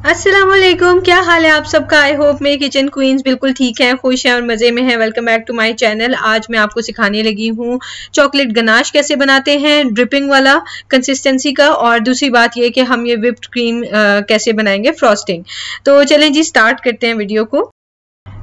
अस्सलामुअलैकुम, क्या हाल है आप सबका। आई होप मेरी किचन क्वींस बिल्कुल ठीक है, खुश हैं और मज़े में हैं। Welcome back to my channel. आज मैं आपको सिखाने लगी हूँ चॉकलेट गनाश कैसे बनाते हैं, ड्रिपिंग वाला कंसिस्टेंसी का। और दूसरी बात ये कि हम ये व्हिप्ड क्रीम कैसे बनाएंगे, फ्रॉस्टिंग। तो चलें जी, स्टार्ट करते हैं वीडियो को।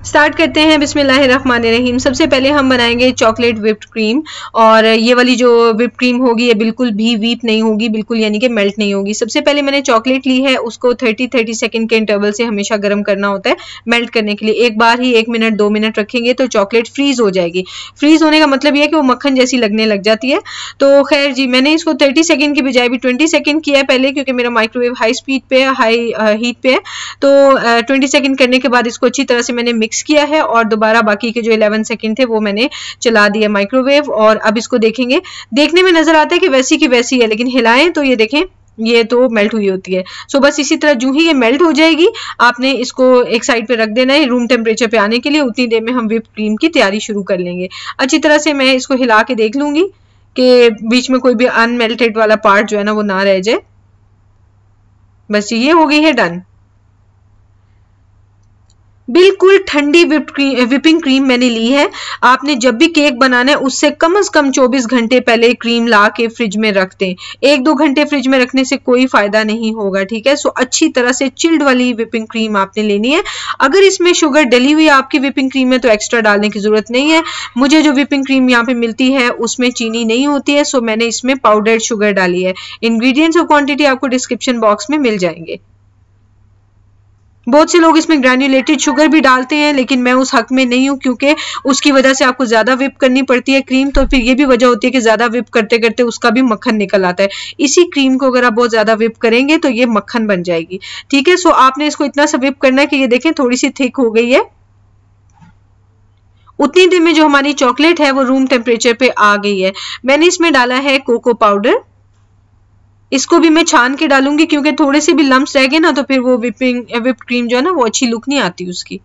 स्टार्ट करते हैं बिस्मिल्लाहिर्रहमानिर्रहीम। सबसे पहले हम बनाएंगे चॉकलेट व्हिप्ड क्रीम। और ये वाली जो व्हिप्ड क्रीम होगी ये बिल्कुल भी व्हीप नहीं होगी, बिल्कुल यानी कि मेल्ट नहीं होगी। सबसे पहले मैंने चॉकलेट ली है, उसको 30 सेकंड के इंटरवल से हमेशा गर्म करना होता है मेल्ट करने के लिए। एक बार ही 1 मिनट 2 मिनट रखेंगे तो चॉकलेट फ्रीज हो जाएगी। फ्रीज होने का मतलब ये है कि वो मक्खन जैसी लगने लग जाती है। तो खैर जी, मैंने इसको 30 सेकंड की बजाय भी 20 सेकंड किया है पहले, क्योंकि मेरा माइक्रोवेव हाई स्पीड पे, हाई हीट पे है। तो 20 सेकंड करने के बाद इसको अच्छी तरह से मैंने मिक्स किया है और दोबारा बाकी के जो 11 सेकंड थे वो मैंने चला दिया माइक्रोवेव। और अब इसको देखेंगे, देखने में नजर आता है कि वैसी की वैसी है, लेकिन हिलाएं तो ये देखें ये तो मेल्ट हुई होती है। सो बस इसी तरह जो ही ये मेल्ट हो जाएगी आपने इसको एक साइड पे रख देना है रूम टेम्परेचर पे आने के लिए। उतनी देर में हम व्हिप्ड क्रीम की तैयारी शुरू कर लेंगे। अच्छी तरह से मैं इसको हिला के देख लूंगी कि बीच में कोई भी अनमेल्टेड वाला पार्ट जो है ना वो ना रह जाए। बस ये हो गई है डन। बिल्कुल ठंडी व्हिपिंग क्रीम मैंने ली है। आपने जब भी केक बनाना है उससे कम से कम 24 घंटे पहले क्रीम ला के फ्रिज में रख दें। 1-2 घंटे फ्रिज में रखने से कोई फायदा नहीं होगा, ठीक है। सो अच्छी तरह से चिल्ड वाली व्हिपिंग क्रीम आपने लेनी है। अगर इसमें शुगर डली हुई आपकी व्हिपिंग क्रीम में तो एक्स्ट्रा डालने की जरूरत नहीं है। मुझे जो व्हिपिंग क्रीम यहाँ पे मिलती है उसमें चीनी नहीं होती है, सो मैंने इसमें पाउडर्ड शुगर डाली है। इंग्रेडिएंट्स और क्वांटिटी आपको डिस्क्रिप्शन बॉक्स में मिल जाएंगे। बहुत से लोग इसमें ग्रैन्युलेटेड शुगर भी डालते हैं, लेकिन मैं उस हक में नहीं हूं, क्योंकि उसकी वजह से आपको ज्यादा व्हिप करनी पड़ती है क्रीम। तो फिर ये भी वजह होती है कि ज्यादा व्हिप करते करते उसका भी मक्खन निकल आता है। इसी क्रीम को अगर आप बहुत ज्यादा व्हिप करेंगे तो ये मक्खन बन जाएगी, ठीक है। सो आपने इसको इतना सा व्हिप करना है कि ये देखें थोड़ी सी थिक हो गई है। उतनी देर में जो हमारी चॉकलेट है वो रूम टेम्परेचर पे आ गई है। मैंने इसमें डाला है कोको पाउडर। इसको भी मैं छान के डालूंगी, क्योंकि थोड़े से भी लम्स रह गए ना तो फिर वो व्हिप्ड क्रीम जो है ना वो अच्छी लुक नहीं आती उसकी।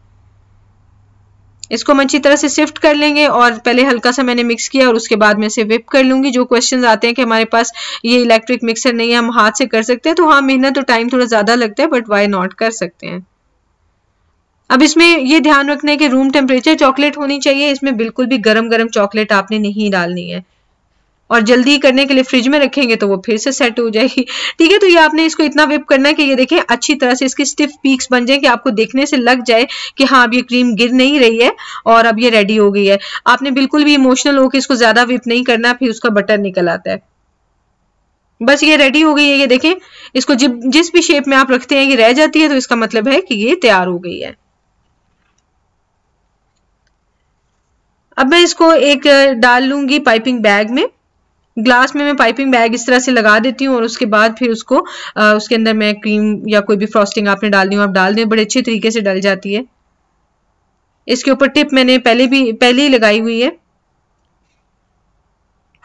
इसको हम अच्छी तरह से सिफ्ट कर लेंगे और पहले हल्का सा मैंने मिक्स किया और उसके बाद में से व्हिप कर लूंगी। जो क्वेश्चंस आते हैं कि हमारे पास ये इलेक्ट्रिक मिक्सर नहीं है, हम हाथ से कर सकते हैं, तो हाँ, मेहनत तो टाइम थोड़ा ज्यादा लगता है, बट वाई नॉट, कर सकते हैं। अब इसमें ये ध्यान रखना है कि रूम टेम्परेचर चॉकलेट होनी चाहिए। इसमें बिल्कुल भी गरम गरम चॉकलेट आपने नहीं डालनी है, और जल्दी करने के लिए फ्रिज में रखेंगे तो वो फिर से सेट हो जाएगी, ठीक है। तो ये आपने इसको इतना व्हिप करना है कि ये देखें अच्छी तरह से इसकी स्टिफ पीक्स बन जाए, कि आपको देखने से लग जाए कि हाँ अब ये क्रीम गिर नहीं रही है और अब ये रेडी हो गई है। आपने बिल्कुल भी इमोशनल होकर इसको ज्यादा व्हिप नहीं करना, फिर उसका बटर निकल आता है। बस ये रेडी हो गई है, ये देखें। इसको जिस भी शेप में आप रखते हैं ये रह जाती है, तो इसका मतलब है कि ये तैयार हो गई है। अब मैं इसको एक डाल लूंगी पाइपिंग बैग में। ग्लास में मैं पाइपिंग बैग इस तरह से लगा देती हूँ और उसके बाद फिर उसको उसके अंदर मैं क्रीम या कोई भी फ्रॉस्टिंग आपने डालनी हो आप डाल दें, बड़े अच्छे तरीके से डल जाती है। इसके ऊपर टिप मैंने पहले ही लगाई हुई है।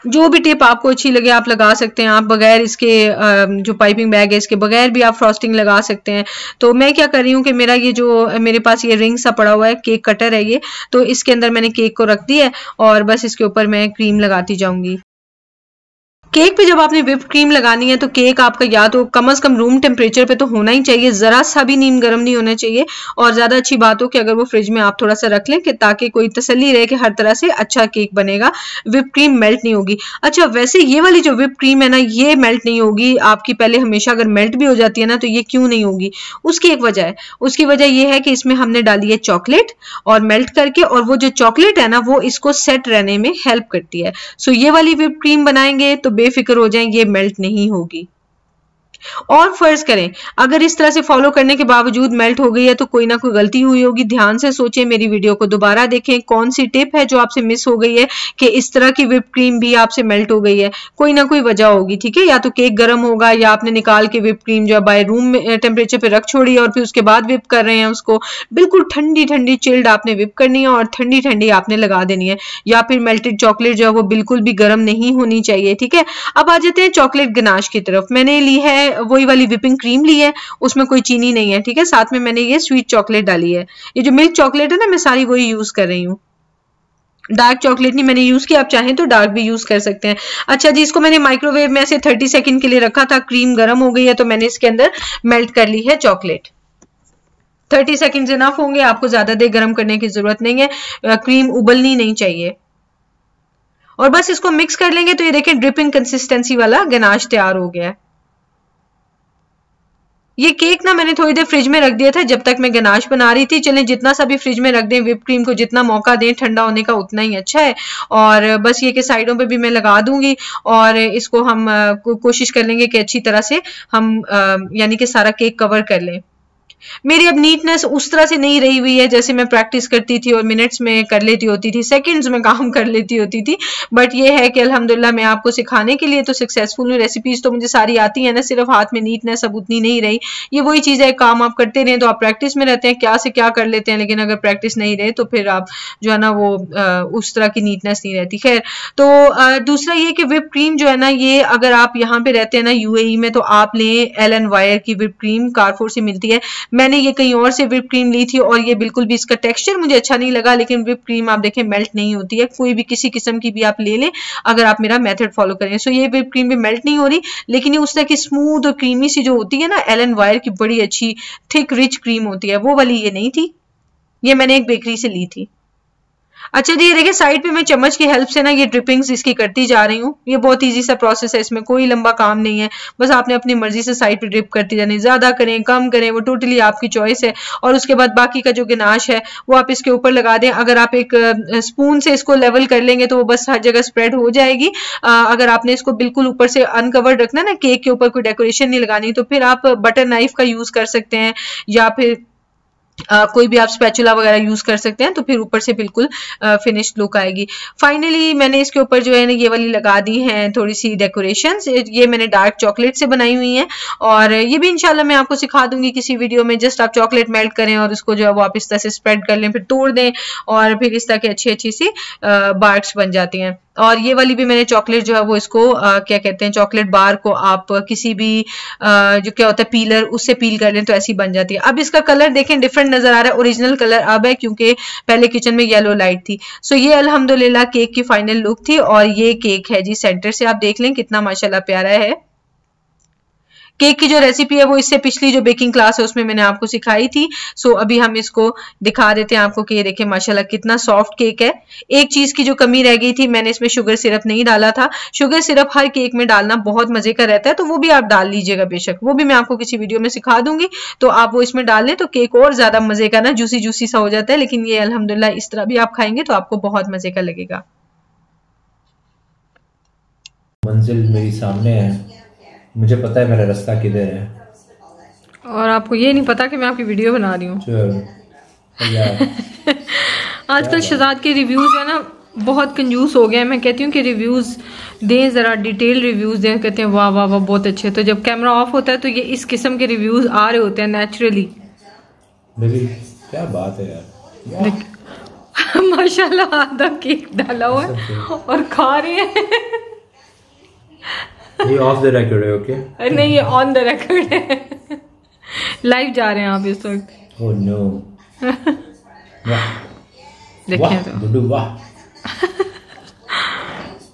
जो भी टिप आपको अच्छी लगे आप लगा सकते हैं। आप बगैर इसके जो पाइपिंग बैग है इसके बगैर भी आप फ्रॉस्टिंग लगा सकते हैं। तो मैं क्या कर रही हूँ कि मेरा ये जो मेरे पास ये रिंग सा पड़ा हुआ है, केक कटर है ये, तो इसके अंदर मैंने केक को रख दिया है और बस इसके ऊपर मैं क्रीम लगाती जाऊंगी। केक पे जब आपने व्हिप्ड क्रीम लगानी है तो केक आपका या तो कम से कम रूम टेम्परेचर पे तो होना ही चाहिए, जरा सा भी नीम गर्म नहीं होना चाहिए। और ज्यादा अच्छी बात हो कि अगर वो फ्रिज में आप थोड़ा सा रख लें, कि ताकि कोई तसल्ली रहे कि हर तरह से अच्छा केक बनेगा, व्हिप्ड क्रीम मेल्ट नहीं होगी। अच्छा, वैसे ये वाली जो व्हिप्ड क्रीम है ना ये मेल्ट नहीं होगी आपकी। पहले हमेशा अगर मेल्ट भी हो जाती है ना तो ये क्यों नहीं होगी, उसकी एक वजह है। उसकी वजह ये है कि इसमें हमने डाली है चॉकलेट, और मेल्ट करके, और वो जो चॉकलेट है ना वो इसको सेट रहने में हेल्प करती है। सो ये वाली व्हिप्ड क्रीम बनाएंगे तो बेफिक्र हो जाए, ये मेल्ट नहीं होगी। और फर्ज करें अगर इस तरह से फॉलो करने के बावजूद मेल्ट हो गई है तो कोई ना कोई गलती हुई होगी। ध्यान से सोचें, मेरी वीडियो को दोबारा देखें, कौन सी टिप है जो आपसे मिस हो गई है कि इस तरह की व्हिप्ड क्रीम भी आपसे मेल्ट हो गई है। कोई ना कोई वजह होगी, ठीक है। या तो केक गर्म होगा, या आपने निकाल के व्हिप्ड क्रीम जो है बाय रूम टेम्परेचर पे रख छोड़ी और फिर उसके बाद व्हिप कर रहे हैं उसको। बिल्कुल ठंडी ठंडी चिल्ड आपने व्हिप करनी है और ठंडी ठंडी आपने लगा देनी है। या फिर मेल्टेड चॉकलेट जो है वो बिल्कुल भी गर्म नहीं होनी चाहिए, ठीक है। अब आ जाते हैं चॉकलेट गनाश की तरफ। मैंने ली है वही वाली व्हिपिंग क्रीम ली है, उसमें कोई चीनी नहीं है, ठीक है। साथ में मैंने ये स्वीट चॉकलेट डाली है। ये जो मिल्क चॉकलेट है ना मैं सारी वही यूज कर रही हूँ। डार्क चॉकलेट नहीं मैंने यूज किया, आप चाहें तो डार्क भी यूज कर सकते हैं। अच्छा जी, इसको मैंने माइक्रोवेव में ऐसे 30 सेकंड के लिए रखा था। क्रीम गर्म हो गई है तो मैंने इसके अंदर मेल्ट कर ली है चॉकलेट। 30 सेकेंड्स इनफ होंगे, आपको ज्यादा देर गर्म करने की जरूरत नहीं है, क्रीम उबलनी नहीं चाहिए। और बस इसको मिक्स कर लेंगे तो ये देखें ड्रिपिंग कंसिस्टेंसी वाला गनाश तैयार हो गया है। ये केक ना मैंने थोड़ी देर फ्रिज में रख दिया था जब तक मैं गनाश बना रही थी। चलें जितना सा भी फ्रिज में रख दें, व्हिप क्रीम को जितना मौका दें ठंडा होने का उतना ही अच्छा है। और बस ये कि साइडों पे भी मैं लगा दूंगी और इसको हम कोशिश कर लेंगे कि अच्छी तरह से हम यानी कि सारा केक कवर कर लें। मेरी अब नीटनेस उस तरह से नहीं रही हुई है जैसे मैं प्रैक्टिस करती थी और मिनट्स में कर लेती होती थी, सेकंड्स में काम कर लेती होती थी। बट ये है कि अल्हम्दुलिल्लाह मैं आपको सिखाने के लिए तो सक्सेसफुल हूँ। रेसिपीज तो मुझे सारी आती है ना, सिर्फ हाथ में नीटनेस अब उतनी नहीं रही। ये वही चीज़ है, काम आप करते रहें तो आप प्रैक्टिस में रहते हैं, क्या से क्या कर लेते हैं, लेकिन अगर प्रैक्टिस नहीं रहे तो फिर आप जो है ना वो उस तरह की नीटनेस नहीं रहती। खैर, तो दूसरा ये कि व्हिप क्रीम जो है ना, ये अगर आप यहाँ पे रहते हैं ना यूएई में तो आप लें एलन वायर की व्हिप क्रीम, कारफोर से मिलती है। मैंने ये कहीं और से व्हिप क्रीम ली थी और ये बिल्कुल भी इसका टेक्सचर मुझे अच्छा नहीं लगा, लेकिन व्हिप क्रीम आप देखें मेल्ट नहीं होती है। कोई भी किसी किस्म की भी आप ले लें अगर आप मेरा मेथड फॉलो करें। सो ये व्हिप क्रीम भी मेल्ट नहीं हो रही, लेकिन ये उस तरह की स्मूथ और क्रीमी सी जो होती है ना, एलन वायर की बड़ी अच्छी थिक रिच क्रीम होती है, वो वाली ये नहीं थी। ये मैंने एक बेकरी से ली थी। अच्छा जी, ये देखिए साइड पे मैं चम्मच की हेल्प से ना ये ड्रिपिंग्स इसकी करती जा रही हूँ। ये बहुत इजी सा प्रोसेस है, इसमें कोई लंबा काम नहीं है। बस आपने अपनी मर्जी से साइड पे ड्रिप करती जानी, ज्यादा करें कम करें वो टोटली आपकी चॉइस है। और उसके बाद बाकी का जो गनाश है वो आप इसके ऊपर लगा दें। अगर आप एक स्पून से इसको लेवल कर लेंगे तो वो बस हर जगह स्प्रेड हो जाएगी। अगर आपने इसको बिल्कुल ऊपर से अनकवर्ड रखना ना, केक के ऊपर कोई डेकोरेशन नहीं लगानी, तो फिर आप बटर नाइफ का यूज कर सकते हैं या फिर कोई भी आप स्पैचुला वगैरह यूज कर सकते हैं, तो फिर ऊपर से बिल्कुल फिनिश्ड लुक आएगी। फाइनली मैंने इसके ऊपर जो है ना ये वाली लगा दी हैं थोड़ी सी डेकोरेशंस। ये मैंने डार्क चॉकलेट से बनाई हुई हैं और ये भी इंशाल्लाह मैं आपको सिखा दूंगी किसी वीडियो में। जस्ट आप चॉकलेट मेल्ट करें और उसको जो है वो आप इस तरह से स्प्रेड कर लें, फिर तोड़ दें और फिर इस तरह की अच्छी अच्छी सी बार्स बन जाती हैं। और ये वाली भी मैंने चॉकलेट जो है वो इसको क्या कहते हैं, चॉकलेट बार को आप किसी भी जो क्या होता है पीलर, उससे पील कर लें तो ऐसी बन जाती है। अब इसका कलर देखें डिफरेंट नजर आ रहा है, ओरिजिनल कलर अब है क्योंकि पहले किचन में येलो लाइट थी। सो ये अल्हम्दुलिल्लाह केक की फाइनल लुक थी और ये केक है जी सेंटर से, आप देख लें कितना माशाल्लाह प्यारा है। केक की जो रेसिपी है वो इससे पिछली जो बेकिंग क्लास है उसमें मैंने आपको सिखाई थी। सो अभी हम इसको दिखा देते हैं आपको कि ये देखें माशाल्लाह कितना सॉफ्ट केक है। एक चीज की जो कमी रह गई थी, मैंने इसमें शुगर सिरप नहीं डाला था। शुगर सिरप हर केक में डालना बहुत मजे का रहता है, तो वो भी आप डाल लीजिएगा बेशक, वो भी मैं आपको किसी वीडियो में सिखा दूंगी, तो आप वो इसमें डाल लें तो केक और ज्यादा मजे का ना जूसी जूसी सा हो जाता है। लेकिन ये अल्हम्दुलिल्लाह इस तरह भी आप खाएंगे तो आपको बहुत मजे का लगेगा। मंजिल मेरी सामने है, मुझे पता है मेरा रास्ता किधर है, और आपको ये नहीं पता कि मैं आपकी वीडियो बना रही हूँ। आजकल शहजाद के रिव्यूज है ना बहुत कंजूस हो गए। मैं कहती हूँ कि रिव्यूज दें, जरा डिटेल रिव्यूज दें। कहते हैं वाह वाह वाह बहुत अच्छे, तो जब कैमरा ऑफ होता है तो ये इस किस्म के रिव्यूज आ रहे होते हैं नेचुरली। क्या बात है यार, माशाल्लाह आधा केक डाला हुआ है और खा रहे हैं। ये ऑफ द रिकॉर्ड है, ओके? नहीं, ये ऑन द रिकॉर्ड है। लाइव जा रहे हैं आप इस वक्त। Oh no. देखें तो गुड्डू वाह,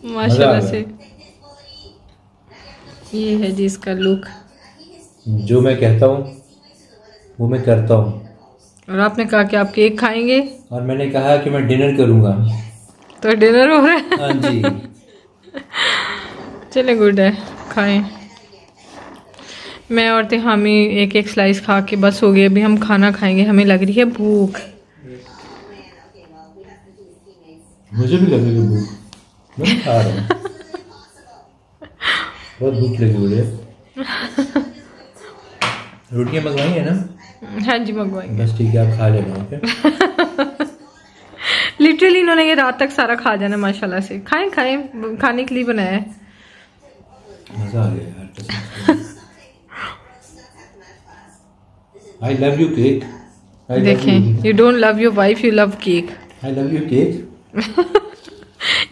माशाल्लाह से ये है जी इसका लुक। जो मैं कहता हूँ वो मैं करता हूँ। और आपने कहा कि आप केक खाएंगे और मैंने कहा कि मैं डिनर करूंगा, तो डिनर हो रहा है। हाँ जी। चले गुड है, खाएं। मैं और तिहामी एक एक स्लाइस खा के बस हो गए, अभी हम खाना खाएंगे, हमें लग रही है भूख। मुझे भी लग रही है भूख, मैं खा रहा हूँ। बहुत भूख लगी मुझे। रोटियां मंगवाई है ना? हाँ जी मंगवाएंगे। बस ठीक है, आप खा लेना, ओके? लिटरली इन्होंने ये रात तक सारा खा जाना माशाल्लाह से। खाएं खाएं, खाने के लिए बनाया है। मजा आ गया यार। I love you cake. देखें, you don't love your wife, you love cake. I love you cake.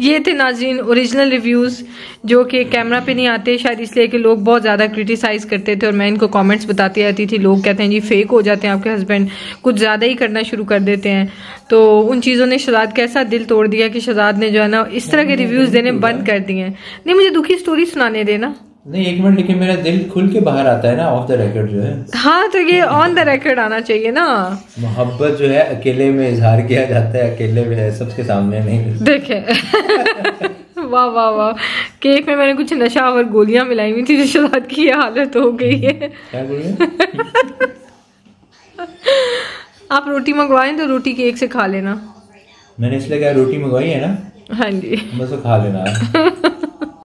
ये थे नाज़रीन ओरिजिनल रिव्यूज़ जो कि कैमरा पे नहीं आते, शायद इसलिए कि लोग बहुत ज़्यादा क्रिटिसाइज़ करते थे और मैं इनको कमेंट्स बताती रहती थी। लोग कहते हैं जी फेक हो जाते हैं आपके हस्बैंड, कुछ ज़्यादा ही करना शुरू कर देते हैं। तो उन चीज़ों ने शहजाद का ऐसा दिल तोड़ दिया कि शहजाद ने जो है ना इस तरह के रिव्यूज़ देने बंद कर दिए हैं। नहीं, मुझे दुखी स्टोरी सुनाने देना। नहीं, एक मिनट, लेकिन मेरा दिल खुल के बाहर आता है ना ऑफ द रिकॉर्ड जो है। हाँ तो ये ऑन द रिकॉर्ड आना चाहिए ना। मोहब्बत जो है अकेले में इजहार किया जाता है, अकेले में, सबके सामने नहीं। देखे वाह वाह वाह, केक में मैंने कुछ नशा और गोलियां मिलाई हुई थी, शहजाद की ये हालत हो गई है। क्या बोल रहे? आप रोटी मंगवाएं तो रोटी केक से खा लेना। मैंने इसलिए क्या रोटी मंगवाई है ना। हाँ जी, बस वो खा लेना है।